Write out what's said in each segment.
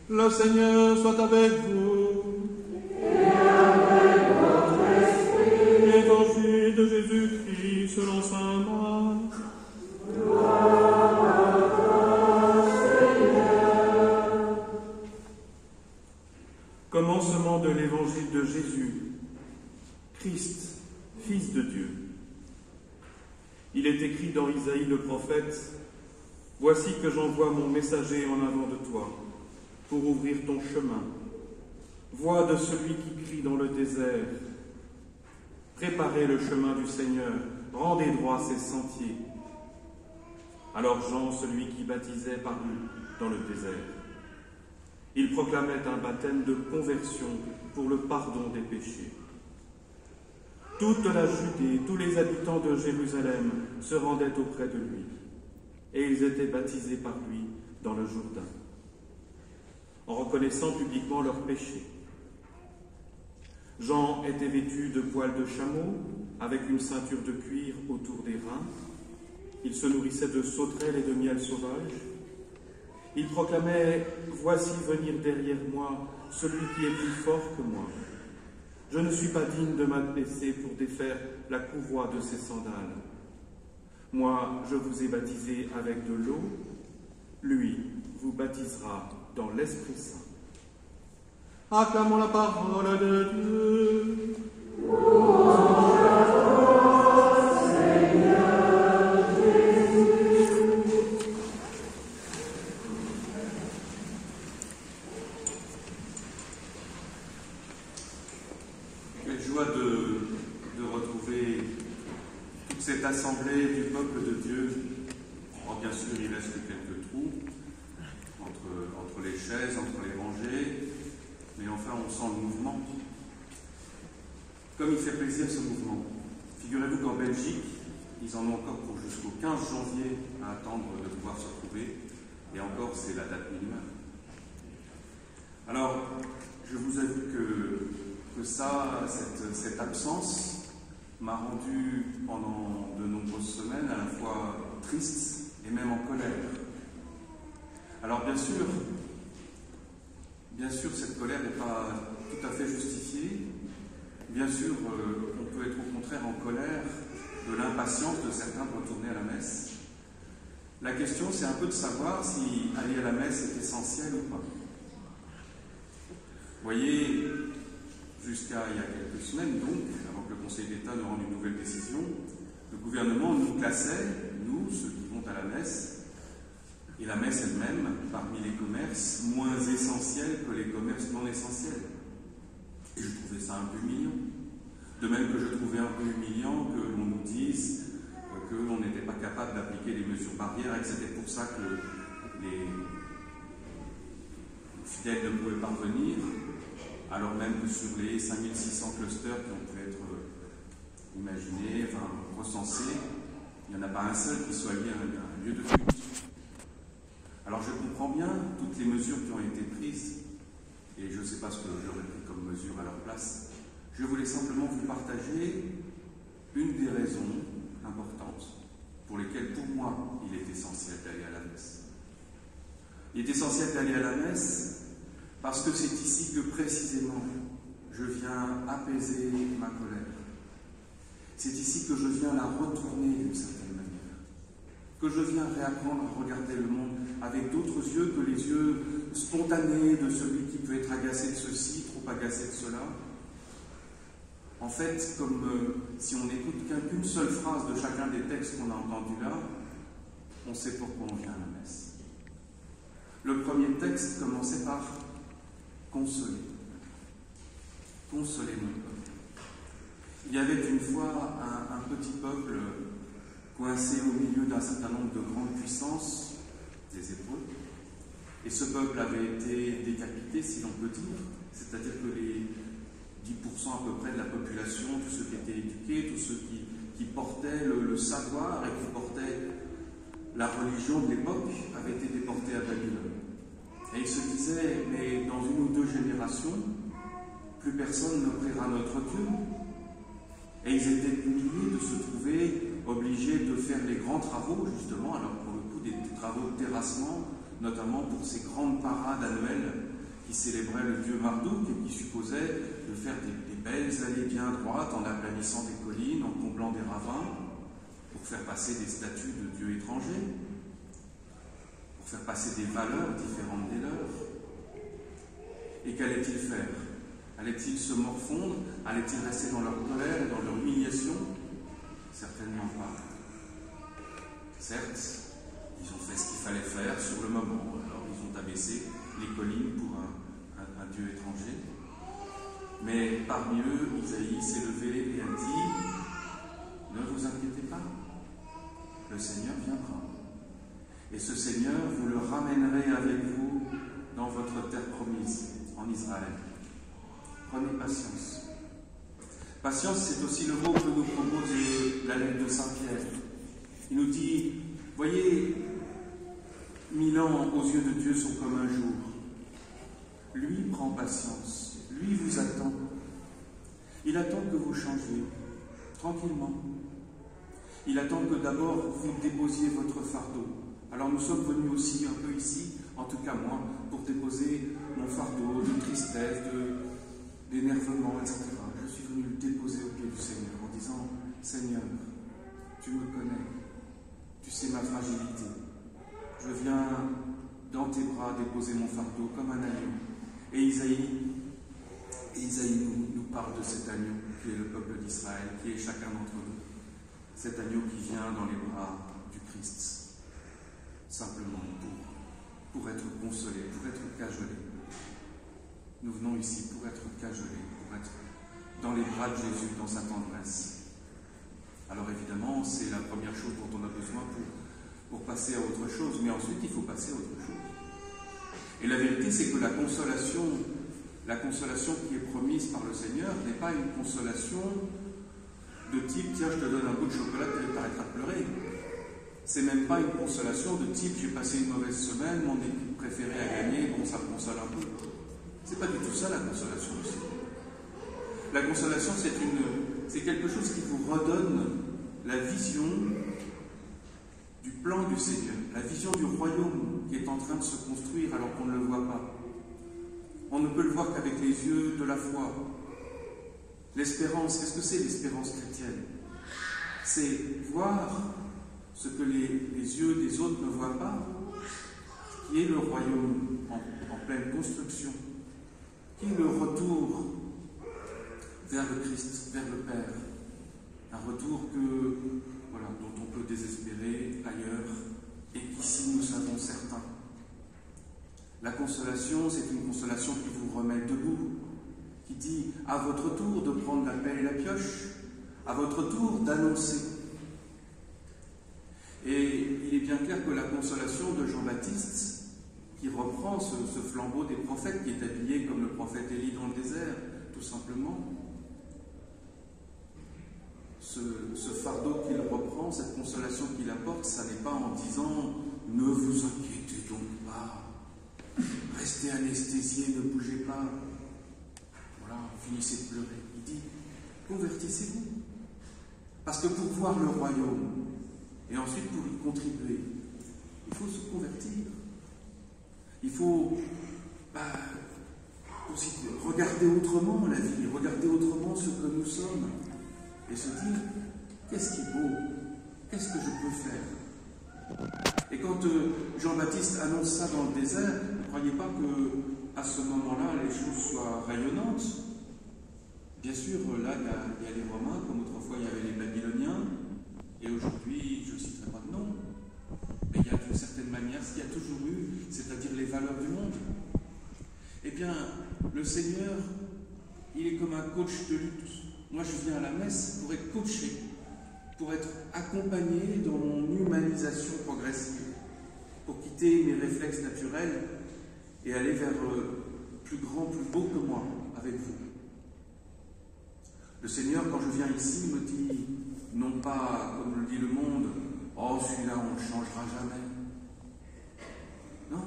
Le Seigneur soit avec vous. Et avec votre esprit. Évangile de Jésus-Christ selon saint Marc. Gloire à toi, Seigneur. Commencement de l'évangile de Jésus. Christ, Fils de Dieu. Il est écrit dans Isaïe le prophète: « Voici que j'envoie mon messager en avant de toi, pour ouvrir ton chemin. Voix de celui qui crie dans le désert. Préparez le chemin du Seigneur, rendez droit ses sentiers. » Alors Jean, celui qui baptisait, parut dans le désert. Il proclamait un baptême de conversion pour le pardon des péchés. Toute la Judée, tous les habitants de Jérusalem se rendaient auprès de lui, et ils étaient baptisés par lui dans le Jourdain, en reconnaissant publiquement leurs péchés. Jean était vêtu de poils de chameau, avec une ceinture de cuir autour des reins. Il se nourrissait de sauterelles et de miel sauvage. Il proclamait: « Voici venir derrière moi celui qui est plus fort que moi. Je ne suis pas digne de m'abaisser pour défaire la courroie de ses sandales. Moi, je vous ai baptisé avec de l'eau. Lui vous baptisera dans l'Esprit Saint. » Acclamons la parole de Dieu. Louange à toi, Seigneur Jésus. Quelle joie de retrouver toute cette assemblée du peuple de Dieu. Alors bien sûr, il reste quelques trous entre les chaises, entre les rangées, mais enfin on sent le mouvement. Comme il fait plaisir ce mouvement. Figurez-vous qu'en Belgique, ils en ont encore pour jusqu'au 15 janvier à attendre de pouvoir se retrouver, et encore c'est la date minimale. Alors, je vous avoue que cette absence m'a rendu pendant de nombreuses semaines à la fois triste et même en colère. Alors bien sûr, cette colère n'est pas tout à fait justifiée. Bien sûr, on peut être au contraire en colère de l'impatience de certains de retourner à la messe. La question, c'est un peu de savoir si aller à la messe est essentiel ou pas. Vous voyez, jusqu'à il y a quelques semaines, donc, avant que le Conseil d'État ne rende une nouvelle décision, le gouvernement nous classait, nous, ceux qui vont à la messe, et la messe elle-même, parmi les commerces moins essentiels que les commerces non essentiels. Et je trouvais ça un peu humiliant. De même que je trouvais un peu humiliant que l'on nous dise que l'on n'était pas capable d'appliquer les mesures barrières et que c'était pour ça que les fidèles ne pouvaient pas venir, alors même que sur les 5600 clusters qui ont pu être imaginés, recensés, il n'y en a pas un seul qui soit lié à un lieu de culte. Alors je comprends bien toutes les mesures qui ont été prises, et je ne sais pas ce que j'aurais pris comme mesure à leur place. Je voulais simplement vous partager une des raisons importantes pour lesquelles, pour moi, il est essentiel d'aller à la messe. Il est essentiel d'aller à la messe parce que c'est ici que, précisément, je viens apaiser ma colère. C'est ici que je viens la retourner d'une certaine manière. Que je viens réapprendre à regarder le monde avec d'autres yeux que les yeux spontanés de celui qui peut être agacé de ceci, trop agacé de cela. En fait, comme si on n'écoute qu'une seule phrase de chacun des textes qu'on a entendus là, on sait pourquoi on vient à la messe. Le premier texte commençait par « Consoler ». Consoler mon peuple. Il y avait une fois un petit peuple coincé au milieu d'un certain nombre de grandes puissances, des Hébreux, et ce peuple avait été décapité, si l'on peut dire, c'est-à-dire que les 10% à peu près de la population, tous ceux qui étaient éduqués, tous ceux qui portaient le savoir et qui portaient la religion de l'époque, avaient été déportés à Babylone. Et ils se disaient, mais dans une ou deux générations, plus personne ne priera notre Dieu. Et ils étaient humiliés de se trouver obligés de faire les grands travaux, justement, alors pour le coup des travaux de terrassement, notamment pour ces grandes parades annuelles célébrait le dieu Marduk et qui supposait de faire des belles allées bien droites en aplanissant des collines, en comblant des ravins, pour faire passer des statues de dieux étrangers, pour faire passer des valeurs différentes des leurs. Et qu'allait-il faire? Allait-il se morfondre? Allait-il rester dans leur colère et dans leur humiliation? Certainement pas. Certes, ils ont fait ce qu'il fallait faire sur le moment. Alors ils ont abaissé les collines pour un dieu étranger. Mais parmi eux, Isaïe s'est levé et a dit: ne vous inquiétez pas, le Seigneur viendra. Et ce Seigneur, vous le ramènerez avec vous dans votre terre promise, en Israël. Prenez patience. Patience, c'est aussi le mot que nous propose la lettre de Saint Pierre. Il nous dit, voyez, 1000 ans aux yeux de Dieu sont comme un jour. Lui prend patience, lui vous attend. Il attend que vous changiez, tranquillement. Il attend que d'abord vous déposiez votre fardeau. Alors nous sommes venus aussi un peu ici, en tout cas moi, pour déposer mon fardeau de tristesse, d'énervement, etc. Je suis venu le déposer au pied du Seigneur en disant, Seigneur, tu me connais, tu sais ma fragilité. Je viens dans tes bras déposer mon fardeau comme un agneau. Et Isaïe nous parle de cet agneau qui est le peuple d'Israël, qui est chacun d'entre nous. Cet agneau qui vient dans les bras du Christ, simplement pour être consolé, pour être cajolé. Nous venons ici pour être cajolés, pour être dans les bras de Jésus, dans sa tendresse. Alors évidemment, c'est la première chose dont on a besoin pour passer à autre chose, mais ensuite il faut passer à autre chose. Et la vérité, c'est que la consolation qui est promise par le Seigneur n'est pas une consolation de type, tiens, je te donne un bout de chocolat, tu t'arrêteras de pleurer. C'est même pas une consolation de type, j'ai passé une mauvaise semaine, mon équipe préférée a gagné, bon, ça me console un peu. C'est pas du tout ça la consolation du Seigneur. La consolation, c'est quelque chose qui vous redonne la vision du plan du Seigneur, la vision du royaume qui est en train de se construire alors qu'on ne le voit pas. On ne peut le voir qu'avec les yeux de la foi. L'espérance, qu'est-ce que c'est l'espérance chrétienne? C'est voir ce que les yeux des autres ne voient pas, qui est le royaume en pleine construction, qui est le retour vers le Christ, vers le Père. Un retour dont on peut désespérer ailleurs, et qu'ici nous savons certains. La consolation, c'est une consolation qui vous remet debout, qui dit à votre tour de prendre la pelle et la pioche, à votre tour d'annoncer. Et il est bien clair que la consolation de Jean-Baptiste, qui reprend ce flambeau des prophètes, qui est habillé comme le prophète Élie dans le désert, tout simplement, ce fardeau qu'il reprend, cette consolation qu'il apporte, ça n'est pas en disant « ne vous inquiétez donc pas, restez anesthésiés, ne bougez pas, voilà, finissez de pleurer ». Il dit « convertissez-vous ». Parce que pour voir le royaume, et ensuite pour y contribuer, il faut se convertir. Il faut aussi regarder autrement la vie, regarder autrement ce que nous sommes, et se dire, qu'est-ce qui est beau? Qu'est-ce que je peux faire? Et quand Jean-Baptiste annonce ça dans le désert, ne croyez pas qu'à ce moment-là, les choses soient rayonnantes. Bien sûr, là, il y a les Romains, comme autrefois il y avait les Babyloniens, et aujourd'hui, je ne citerai pas de nom, mais il y a d'une certaine manière ce qu'il y a toujours eu, c'est-à-dire les valeurs du monde. Eh bien, le Seigneur, il est comme un coach de lutte. Moi, je viens à la messe pour être coaché, pour être accompagné dans mon humanisation progressive, pour quitter mes réflexes naturels et aller vers plus grand, plus beau que moi, avec vous. Le Seigneur, quand je viens ici, me dit, non pas, comme le dit le monde, « Oh, celui-là, on ne le changera jamais ». Non,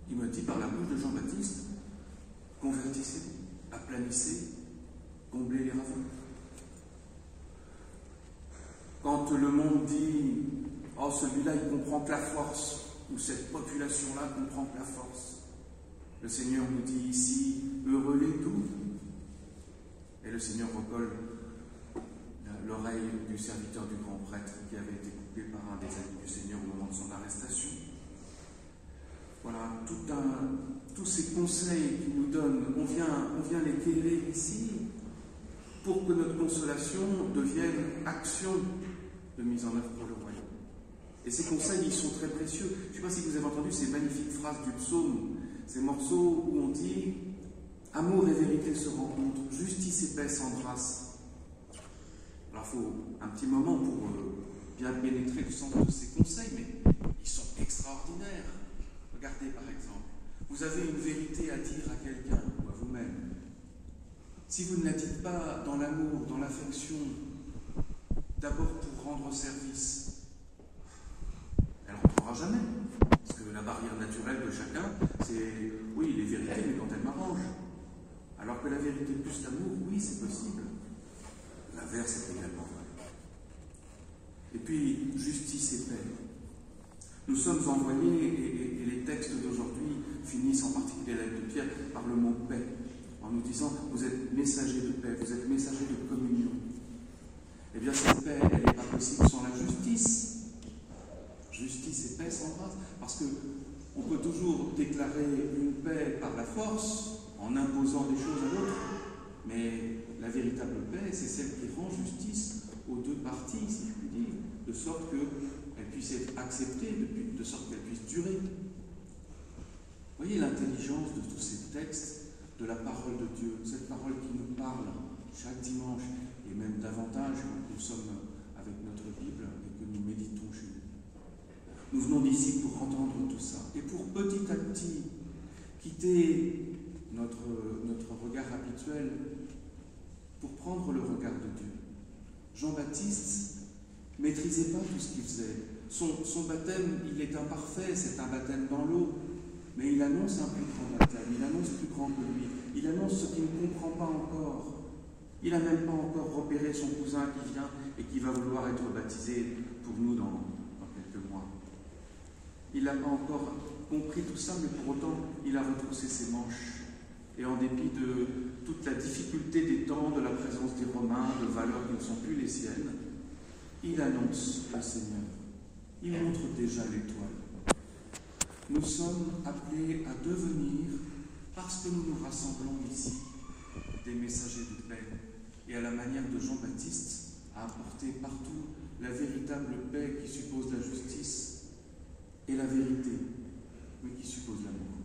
il me dit par la bouche de Jean-Baptiste, « Convertissez-vous, aplanissez, comblez les ravins ». Quand le monde dit « Oh, celui-là, il comprend que la force », ou cette population-là comprend que la force, Le Seigneur nous dit ici, heureux les doux. Et le Seigneur recolle l'oreille du serviteur du grand prêtre qui avait été coupé par un des amis du Seigneur au moment de son arrestation. Voilà, tous ces conseils qu'il nous donne, on vient les quérir ici pour que notre consolation devienne action de mise en œuvre pour le royaume. Et ces conseils, ils sont très précieux. Je ne sais pas si vous avez entendu ces magnifiques phrases du psaume, ces morceaux où on dit « Amour et vérité se rencontrent, justice et paix s'embrassent ». Alors il faut un petit moment pour bien pénétrer le sens de ces conseils, mais ils sont extraordinaires. Regardez par exemple, vous avez une vérité à dire à quelqu'un ou à vous-même. Si vous ne la dites pas dans l'amour, dans l'affection, d'abord pour rendre service, elle n'entrera jamais. Parce que la barrière naturelle de chacun, c'est oui, les vérités, mais quand elles m'arrangent. Alors que la vérité plus l'amour, oui, c'est possible. L'inverse est également vrai. Et puis, justice et paix. Nous sommes envoyés, et les textes d'aujourd'hui finissent en particulier la lettre de Pierre par le mot paix, en nous disant vous êtes messagers de paix, vous êtes messagers de communion. Eh bien, cette paix, elle n'est pas possible sans la justice. Justice et paix s'embrassent, parce qu'on peut toujours déclarer une paix par la force, en imposant des choses à l'autre, mais la véritable paix, c'est celle qui rend justice aux deux parties, si je puis dire, de sorte qu'elle puisse être acceptée, de sorte qu'elle puisse durer. Voyez l'intelligence de tous ces textes, de la parole de Dieu, cette parole qui nous parle chaque dimanche, et même davantage quand nous sommes avec notre Bible et que nous méditons chez nous. Nous venons d'ici pour entendre tout ça, et pour petit à petit quitter notre regard habituel pour prendre le regard de Dieu. Jean-Baptiste ne maîtrisait pas tout ce qu'il faisait. Son baptême, il est imparfait, c'est un baptême dans l'eau, mais il annonce un plus grand baptême, il annonce plus grand que lui, il annonce ce qu'il ne comprend pas encore. Il n'a même pas encore repéré son cousin qui vient et qui va vouloir être baptisé pour nous dans quelques mois. Il n'a pas encore compris tout ça, mais pour autant, il a retroussé ses manches. Et en dépit de toute la difficulté des temps, de la présence des Romains, de valeurs qui ne sont plus les siennes, il annonce le Seigneur. Il montre déjà l'étoile. Nous sommes appelés à devenir, parce que nous nous rassemblons ici, des messagers de paix, et à la manière de Jean-Baptiste, à apporter partout la véritable paix qui suppose la justice et la vérité, mais qui suppose l'amour.